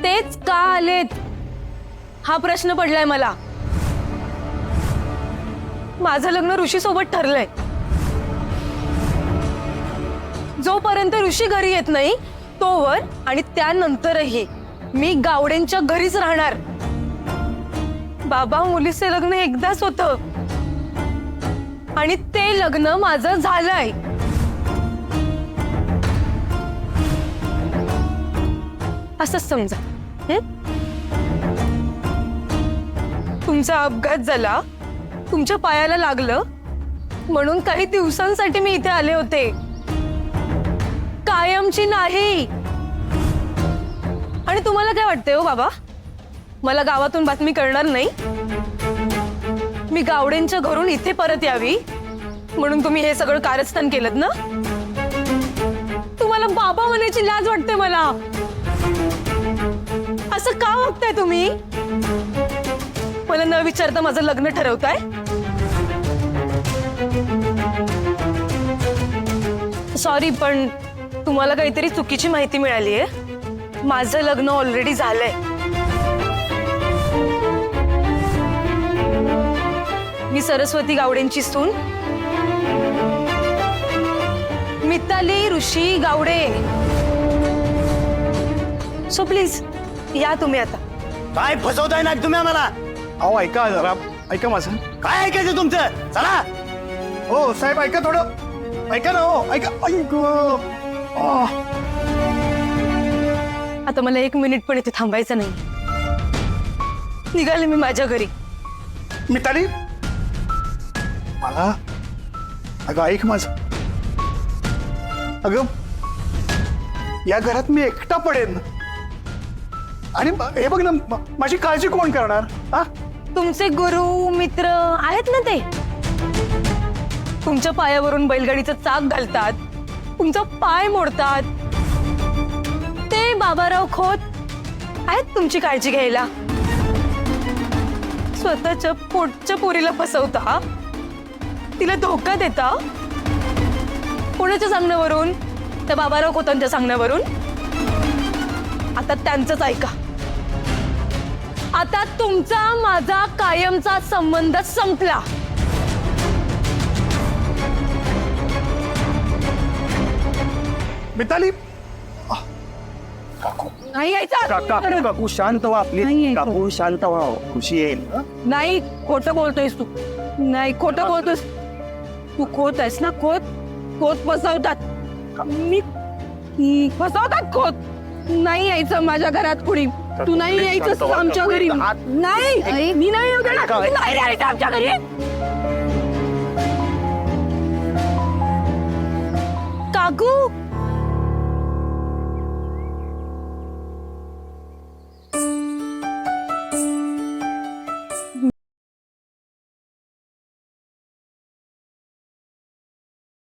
तेच का आलेत हा प्रश्न पडलाय मला. माझं लग्न ऋषी सोबत ठरलंय. जोपर्यंत ऋषी घरी येत नाही तोवर आणि त्यानंतरही मी गावडेंच्या घरीच राहणार. बाबा मुलीचे लग्न एकदाच होतं आणि ते लग्न माझं झालंय. असंच समजा. तुमचा अपघात झाला, तुमच्या पायाला लागलं म्हणून काही दिवसांसाठी मी इथे आले होते, कायमची नाही. आणि तुम्हाला काय वाटतंय हो बाबा, मला गावातून बातमी कळणार नाही? मी गावडेंच्या घरून इथे परत यावी म्हणून तुम्ही हे सगळं कारस्थान केलंत ना? तुम्हाला बाबा म्हणायची लाज वाटते मला. असं का वागताय तुम्ही? मला न विचारता माझं लग्न ठरवताय? सॉरी, पण तुम्हाला काहीतरी चुकीची माहिती मिळालीये. माझं लग्न ऑलरेडी झालंय. मी सरस्वती गावडेंची सून मिताली ऋषी गावडे. सो प्लीज या तुम्ही आता. काय फसवताय ना तुम्ही आम्हाला? अहो ऐका जरा, ऐका माझं. काय ऐकायचं तुमचं? चला. हो साहेब ऐका थोडं, ऐका ना. हो ऐका. आता मला 1 मिनिट पण इथे थांबायचं नाही. निघाले मी माझ्या घरी. मिताली, मला अगं ऐक माझं. अगं या घरात मी एकटा पडेन आणि हे बघ ना, माझी काळजी कोण करणार? हा, तुमचे गुरु मित्र आहेत ना ते. तुमच्या पायावरून बैलगाडीचं चाक घालतात, तुमचा पाय मोडतात. ते बाबाराव खोत आहेत तुमची काळजी घ्यायला. स्वतःच्या पोटच्या पोरीला फसवता, तिला धोका देता. कोणाच्या सांगण्यावरून? त्या बाबाराव खोतांच्या सांगण्यावरून. आता त्यांचंच ऐका. आता तुमचा माझा कायमचा संबंध संपला. मिताली. नाही यायचं. काकू शांत व्हा नाही प्लीज. आहे. काकू शांत व्हा, खुशी येईल. नाही, खोटं बोलतोयस तू. नाही, खोटं बोलतोयस तू. खोत आहेस ना? खोत फसवतात. मी फसवतात खोत. नाही यायचं माझ्या घरात कुणी. तू नाही यायचं आमच्या घरी. नाही, मी नाही येऊ देणार. तू नाही यायचं आमच्या घरी. काकू